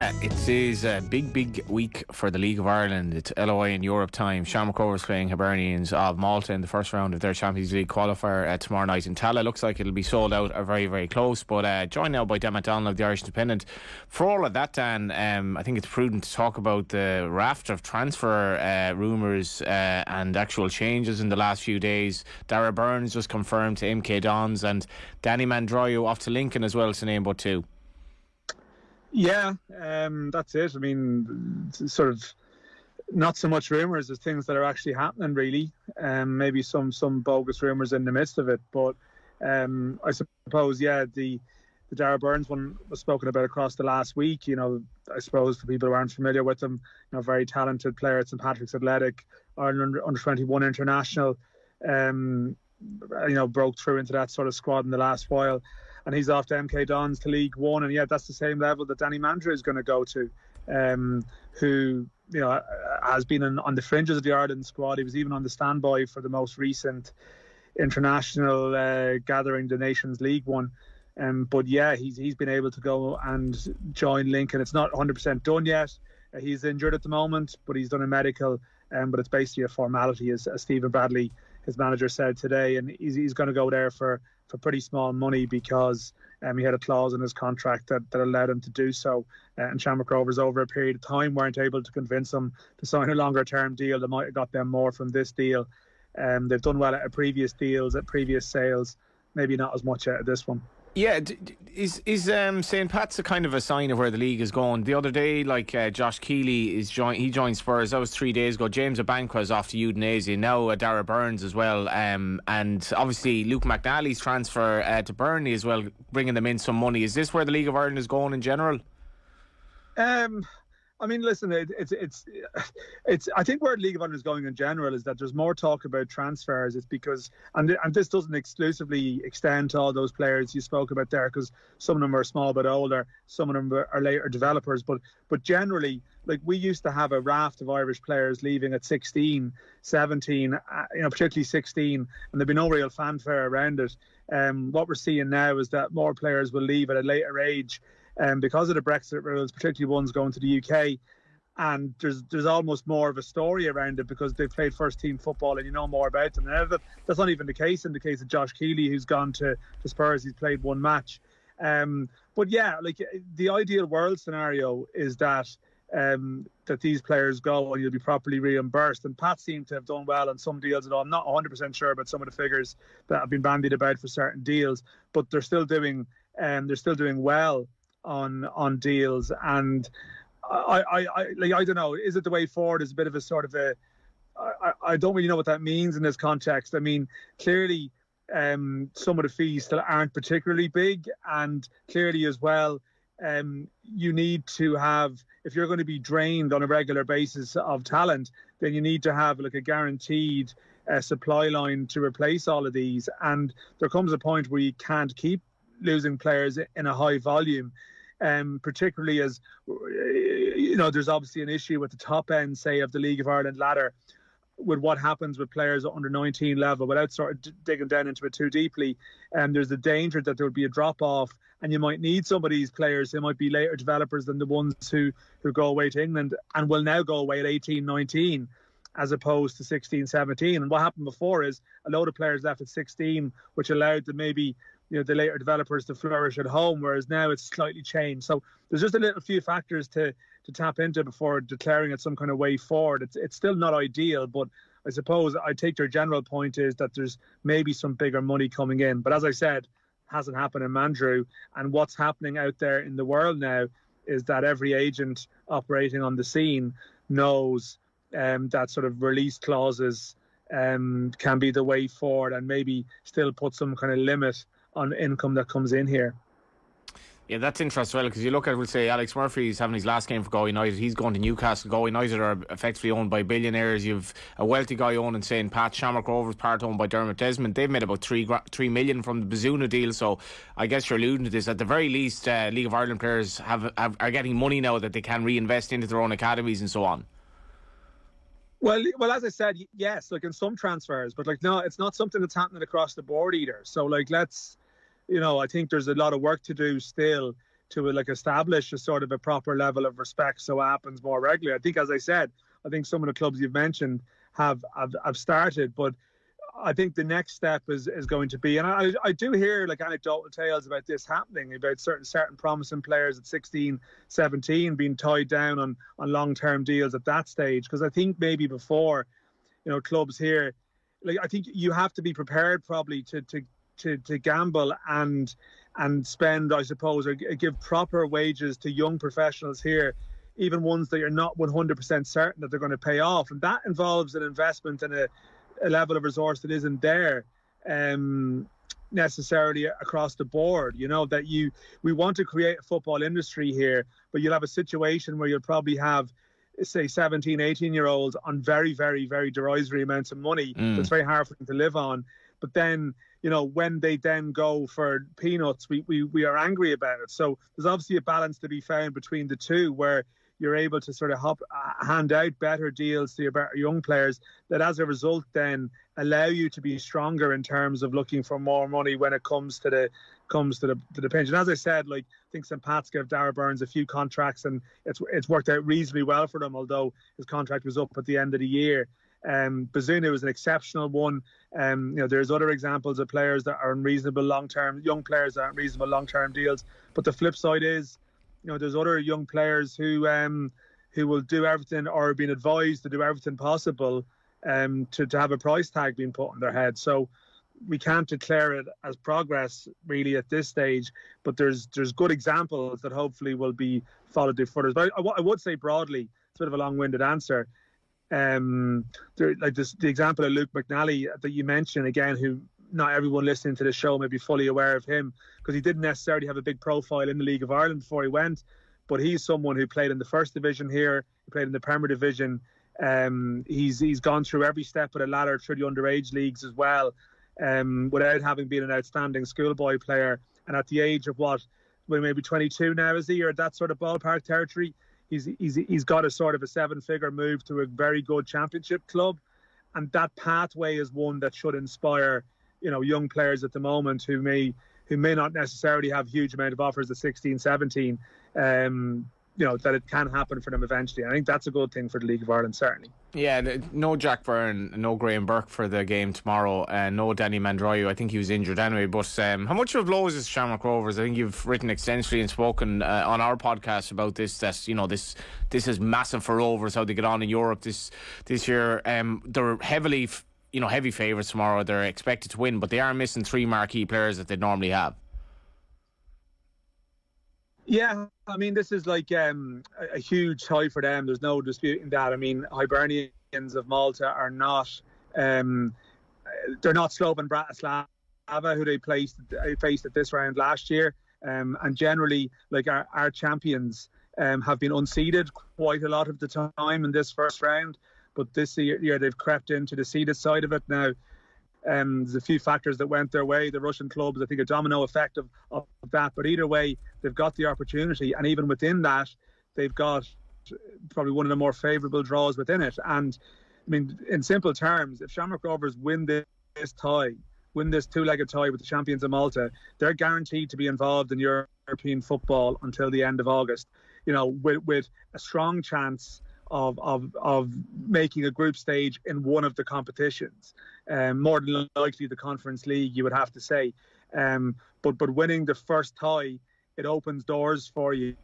It is a big week for the League of Ireland. It's LOI in Europe time. Shamrock Rovers playing Hibernians of Malta in the first round of their Champions League qualifier tomorrow night in Tallaght. Looks like it'll be sold out or very close. But joined now by Dan McDonald of the Irish Independent. For all of that, Dan, I think it's prudent to talk about the raft of transfer rumours and actual changes in the last few days. Dara Burns just confirmed to MK Dons, and Danny Mandroyo off to Lincoln as well, to name but two. Yeah, that's it. I mean, sort of not so much rumours as things that are actually happening, really. Maybe some bogus rumours in the midst of it. But I suppose, the Dara Burns one was spoken about across the last week. You know, I suppose for people who aren't familiar with him, very talented player at St Patrick's Athletic, Ireland under-21 international. Broke through into that sort of squad in the last while. And he's off to MK Dons to League One, and that's the same level that Danny Mandroyo is going to go to, who has been on the fringes of the Ireland squad. He was even on the standby for the most recent international gathering, the Nations League one. But he's been able to go and join Lincoln. It's not 100% done yet. He's injured at the moment, but he's done a medical. But it's basically a formality, as Stephen Bradley, his manager, said today, and he's going to go there for pretty small money because he had a clause in his contract that allowed him to do so. And Shamrock Rovers, over a period of time, weren't able to convince him to sign a longer term deal that might have got them more from this deal. They've done well at previous deals, at previous sales, maybe not as much at this one. Yeah, is St Pat's a kind of a sign of where the league is going? The other day, Josh Keeley he joined Spurs. That was 3 days ago. James Abankwa is off to Udinese. Now Dara Burns as well, and obviously Luke McNally's transfer to Burnley as well, bringing them in some money. Is this where the League of Ireland is going in general? I mean, listen, it's. I think where League of Ireland is going in general is that there's more talk about transfers. It's because, and this doesn't exclusively extend to all those players you spoke about there, because some of them are small but older, some of them are later developers. But generally, we used to have a raft of Irish players leaving at 16, 17, particularly 16, and there'd be no real fanfare around it. What we're seeing now is that more players will leave at a later age. Because of the Brexit rules, particularly ones going to the UK, and there's almost more of a story around it because they've played first team football and you know more about them. And that's not even the case in the case of Josh Keeley, who's gone to Spurs. He's played one match. But the ideal world scenario is that these players go and you'll be properly reimbursed. And Pat seemed to have done well on some deals. I'm not 100% sure about some of the figures that have been bandied about for certain deals, but they're still doing well on deals. And I don't know, is it the way forward? Is a bit of a sort of I don't really know what that means in this context. I mean, clearly some of the fees still aren't particularly big, and clearly as well you need to have, if you're going to be drained on a regular basis of talent, then you need to have a guaranteed supply line to replace all of these. And there comes a point where you can't keep losing players in a high volume, particularly as there's obviously an issue with the top end, say, of the League of Ireland ladder, with what happens with players at under 19 level. Without sort of digging down into it too deeply, there's a danger that there would be a drop off, and you might need some of these players who might be later developers than the ones who go away to England and will now go away at 18, 19 as opposed to 16, 17. And what happened before is a load of players left at 16, which allowed the the later developers to flourish at home, whereas now it's slightly changed. So there's just a little few factors to tap into before declaring it some kind of way forward. It's still not ideal, but I suppose I take your general point is that there's maybe some bigger money coming in. But as I said, hasn't happened in Mandroyo. And what's happening out there in the world now is that every agent operating on the scene knows that sort of release clauses can be the way forward, and maybe still put some kind of limit on income that comes in here. Yeah, that's interesting, well, because you look at, we'll say, Alex Murphy's having his last game for Go United. He's going to Newcastle. Go United are effectively owned by billionaires. You've a wealthy guy owning St Pat. Shamrock Rovers, part owned by Dermot Desmond. They've made about 3 million from the Bazuna deal. So I guess you're alluding to this. At the very least, League of Ireland players are getting money now that they can reinvest into their own academies and so on. Well, as I said, yes, in some transfers, but no, it's not something that's happening across the board either. So I think there's a lot of work to do still like establish a sort of a proper level of respect so it happens more regularly. I think, as I said, I think some of the clubs you've mentioned have started, but I think the next step is going to be, and I do hear like anecdotal tales about this happening, about certain promising players at 16, 17 being tied down on long-term deals at that stage. Because I think maybe before, clubs here, like I think you have to be prepared probably to gamble and spend, I suppose, or give proper wages to young professionals here, even ones that you're not 100% certain that they're going to pay off, and that involves an investment in a level of resource that isn't there necessarily across the board. That we want to create a football industry here, but you'll have a situation where you'll probably have, say, 17, 18-year-olds on very, very, very derisory amounts of money that's very hard for them to live on. But then, when they then go for peanuts, we are angry about it. So there's obviously a balance to be found between the two, where you're able to sort of hand out better deals to your better young players that, as a result, then allow you to be stronger in terms of looking for more money when it comes to the pension. As I said, like, I think St. Pat's gave Darragh Burns a few contracts, and it's worked out reasonably well for them, although his contract was up at the end of the year. Bazunu was an exceptional one. There's other examples of players that are in reasonable long-term, young players that are in reasonable long-term deals. But the flip side is, there's other young players who will do everything, or are being advised to do everything possible to have a price tag being put on their head. So we can't declare it as progress really at this stage, but there's good examples that hopefully will be followed through further. But I would say broadly, it's a bit of a long-winded answer. The example of Luke McNally that you mentioned again, who not everyone listening to the show may be fully aware of him, because he didn't necessarily have a big profile in the League of Ireland before he went, but he's someone who played in the First Division here, he played in the Premier Division. He's gone through every step of the ladder through the underage leagues as well, without having been an outstanding schoolboy player. And at the age of maybe 22 now, is he, or that sort of ballpark territory, he's got a sort of a 7-figure move to a very good championship club, and that pathway is one that should inspire young players at the moment who may not necessarily have huge amount of offers at 16, 17, that it can happen for them eventually. I think that's a good thing for the League of Ireland, certainly. Yeah, no Jack Byrne, no Graham Burke for the game tomorrow, and no Danny Mandroyu. I think he was injured anyway. But how much of lows is Shamrock Rovers? I think you've written extensively and spoken on our podcast about this. That this is massive for Rovers, how they get on in Europe this year. They're heavily heavy favourites tomorrow. They're expected to win, but they are missing 3 marquee players that they normally have. Yeah, I mean, this is like a huge tie for them. There's no disputing that. I mean, Hibernians of Malta are not, they're not Slovan Bratislava, who they faced at this round last year. And generally, like our champions have been unseeded quite a lot of the time in this first round. But this year they've crept into the seeded side of it now. There's a few factors that went their way. The Russian clubs, I think, a domino effect of that. But either way, they've got the opportunity. And even within that, they've got probably one of the more favourable draws within it. And, I mean, in simple terms, if Shamrock Rovers win this two-legged tie with the champions of Malta, they're guaranteed to be involved in European football until the end of August, with a strong chance of making a group stage in one of the competitions, more than likely the Conference League, you would have to say. But winning the first tie, it opens doors for you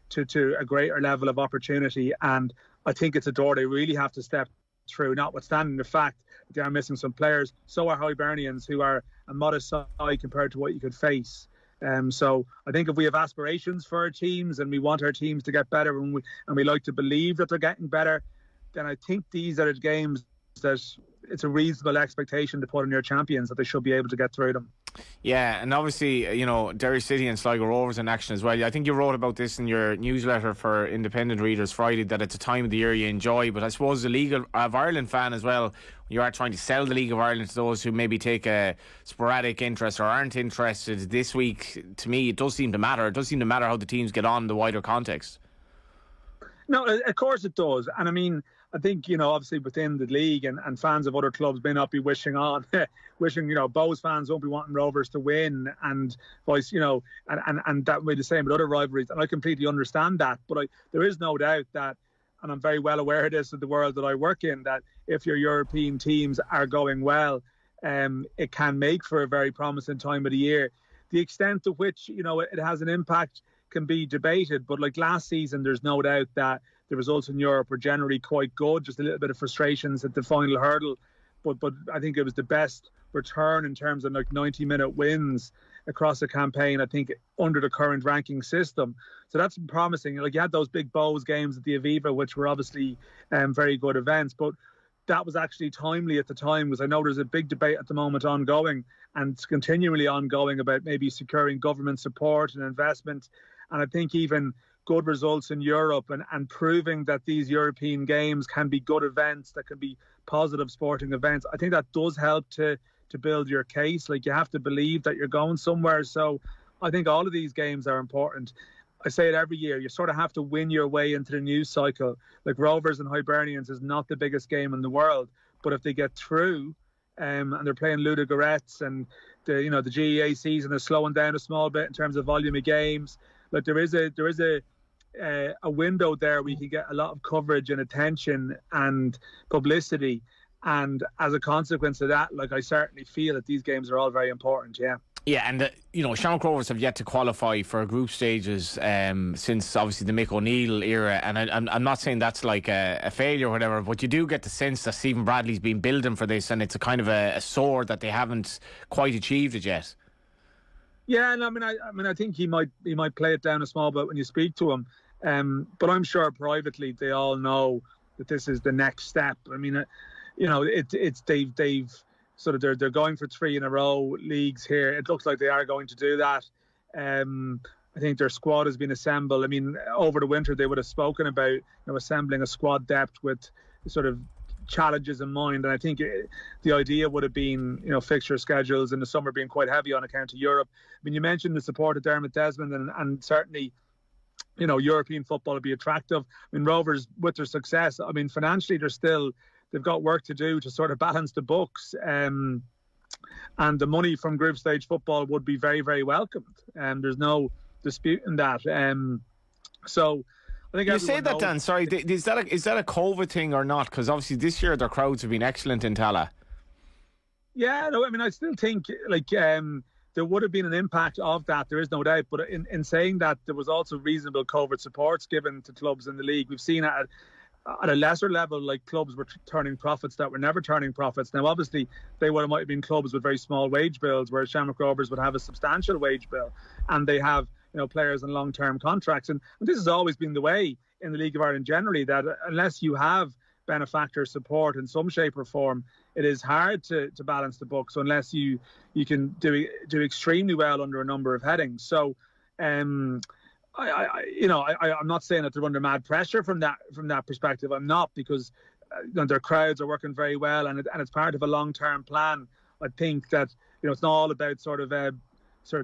to a greater level of opportunity, and I think it's a door they really have to step through, notwithstanding the fact that they are missing some players. So are Hibernians, who are a modest side compared to what you could face. So I think if we have aspirations for our teams and we want our teams to get better, and we like to believe that they're getting better, then I think these are the games that it's a reasonable expectation to put on your champions that they should be able to get through them. Yeah, and obviously, Derry City and Sligo Rovers in action as well. I think you wrote about this in your newsletter for independent readers Friday, that it's a time of the year you enjoy. But I suppose the League of Ireland fan as well, you are trying to sell the League of Ireland to those who maybe take a sporadic interest or aren't interested. This week, to me, it does seem to matter. It does seem to matter how the teams get on in the wider context. No, of course it does. And I mean, I think, obviously within the league and fans of other clubs may not be wishing wishing, Bows fans won't be wanting Rovers to win and vice, and that will be the same with other rivalries. And I completely understand that. But there is no doubt that, and I'm very well aware of this in the world that I work in, that if your European teams are going well, it can make for a very promising time of the year. The extent to which, it has an impact can be debated. But like last season, there's no doubt that the results in Europe were generally quite good, just a little bit of frustrations at the final hurdle. But I think it was the best return in terms of like 90-minute wins across the campaign, I think, under the current ranking system. So that's promising. Like you had those big Bows games at the Aviva, which were obviously very good events. But that was actually timely at the time, because I know there's a big debate at the moment ongoing and it's continually ongoing about maybe securing government support and investment. And I think even good results in Europe and proving that these European games can be good events, that can be positive sporting events, I think that does help to build your case. Like you have to believe that you're going somewhere. So I think all of these games are important. I say it every year, you sort of have to win your way into the news cycle. Like Rovers and Hibernians is not the biggest game in the world, but if they get through and they're playing Ludogorets and the GEA season is slowing down a small bit in terms of volume of games, like there is a window there where you can get a lot of coverage and attention and publicity, and as a consequence of that, like I certainly feel that these games are all very important. Yeah, and Shamrock Rovers have yet to qualify for group stages since obviously the Mick O'Neill era, and I'm not saying that's like a failure or whatever, but you do get the sense that Stephen Bradley's been building for this, and it's a kind of a sword that they haven't quite achieved it yet. Yeah, and I think he might play it down a small bit when you speak to him. But I'm sure privately they all know that this is the next step. I mean, they've sort of they're going for 3 in a row leagues here. It looks like they are going to do that. I think their squad has been assembled. I mean, over the winter they would have spoken about assembling a squad depth with sort of challenges in mind, and I think the idea would have been fixture schedules in the summer being quite heavy on account of Europe. I mean, you mentioned the support of Dermot Desmond, and certainly European football would be attractive. I mean, Rovers, with their success, I mean, financially they've got work to do to sort of balance the books, and the money from group stage football would be very, very welcomed, and there's no disputing that. So I think you say that, Dan. Sorry, is that a COVID thing or not? Because obviously this year their crowds have been excellent in Tallaght. Yeah, no, I mean, I still think there would have been an impact of that. There is no doubt. But in saying that, there was also reasonable COVID supports given to clubs in the league. We've seen at a lesser level, like clubs were turning profits that were never turning profits. Now, obviously, might have been clubs with very small wage bills, whereas Shamrock Rovers would have a substantial wage bill, and they have players on long-term contracts. And this has always been the way in the League of Ireland generally, that unless you have benefactor support in some shape or form, it is hard to balance the books unless you can do extremely well under a number of headings. So I'm not saying that they're under mad pressure from that perspective. I'm not, because their crowds are working very well, and it's part of a long-term plan. I think that it's not all about sort of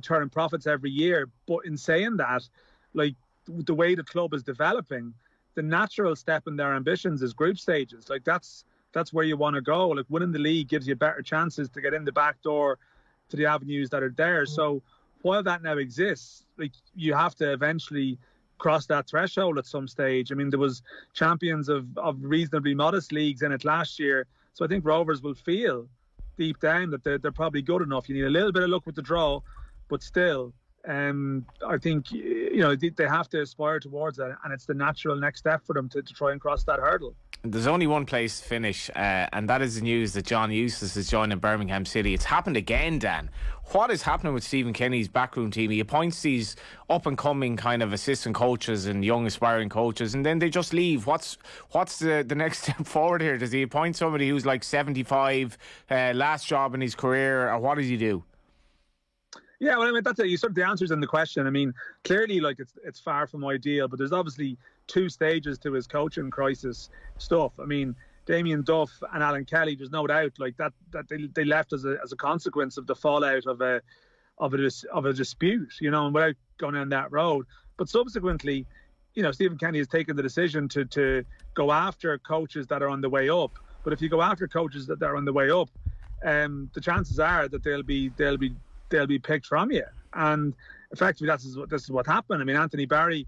turning profits every year. But in saying that, like the way the club is developing, the natural step in their ambitions is group stages. Like that's where you want to go. Like winning the league gives you better chances to get in the back door to the avenues that are there. So while that now exists, like you have to eventually cross that threshold at some stage. I mean, there was champions of reasonably modest leagues in it last year. So I think Rovers will feel deep down that they're probably good enough. You need a little bit of luck with the draw, but still, I think they have to aspire towards that, and it's the natural next step for them to try and cross that hurdle. There's only one place to finish, and that is the news that John Eustace is joining Birmingham City. It's happened again, Dan. What is happening with Stephen Kenny's backroom team? He appoints these up-and-coming kind of assistant coaches and young aspiring coaches, and then they just leave. What's the next step forward here? Does he appoint somebody who's like 75, last job in his career, or what does he do? Yeah, well, I mean, that's it. You sort of the answers in the question. I mean, clearly, like it's far from ideal, but there's obviously 2 stages to his coaching crisis stuff. I mean, Damien Duff and Alan Kelly, there's no doubt, like that they left as a consequence of the fallout of a dispute, and without going down that road. But subsequently, Stephen Kenny has taken the decision to go after coaches that are on the way up. But if you go after coaches that are on the way up, the chances are that they'll be picked from you. And effectively, this is what happened. I mean, Anthony Barry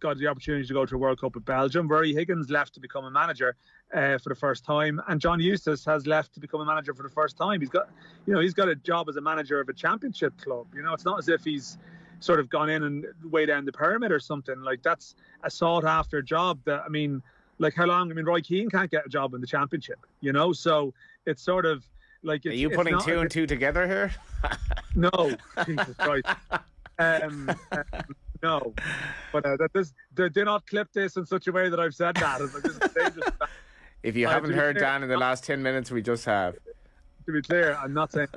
got the opportunity to go to a World Cup with Belgium. Rory Higgins left to become a manager for the first time, and John Eustace has left to become a manager for the first time. He's got a job as a manager of a championship club. It's not as if he's sort of gone in and way down the pyramid or something. Like, that's a sought after job. That, I mean, like, how long? I mean, Roy Keane can't get a job in the championship. So it's sort of like. Are you putting two and two together here? No, Jesus Christ. No, but do not clip this in such a way that I've said that. If you haven't heard Dan in the last 10 minutes, we just have. To be clear, I'm not saying.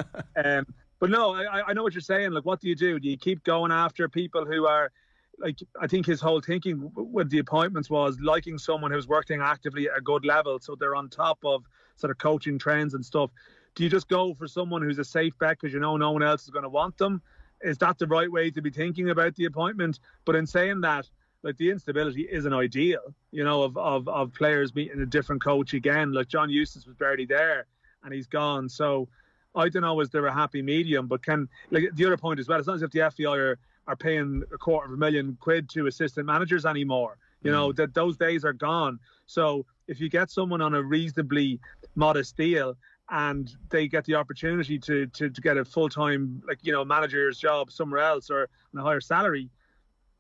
But no, I know what you're saying. Like, what do you do? Do you keep going after people who are, like, I think his whole thinking with the appointments was liking someone who's working actively at a good level, so they're on top of sort of coaching trends and stuff. Do you just go for someone who's a safe bet because no one else is going to want them? Is that the right way to be thinking about the appointment? But in saying that, like, the instability isn't ideal, of players meeting a different coach again. Like, John Eustace was barely there and he's gone. So I don't know, is there a happy medium? But the other point as well, it's not as if the FAI are paying £250,000 to assistant managers anymore. That those days are gone. So if you get someone on a reasonably modest deal and they get the opportunity to get a full-time, manager's job somewhere else or on a higher salary,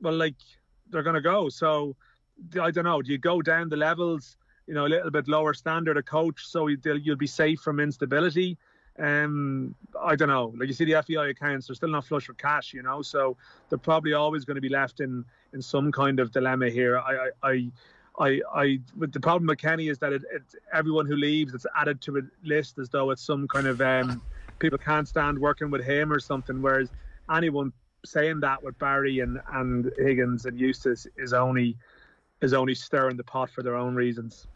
well, like, they're going to go. So I don't know. Do you go down the levels, a little bit lower standard of coach so you'll be safe from instability? I don't know. Like, you see the FEI accounts, they're still not flush with cash, so they're probably always going to be left in some kind of dilemma here. But the problem with Kenny is that it's everyone who leaves, it's added to a list as though it's some kind of people can't stand working with him or something. Whereas anyone saying that with Barry and Higgins and Eustace is only stirring the pot for their own reasons.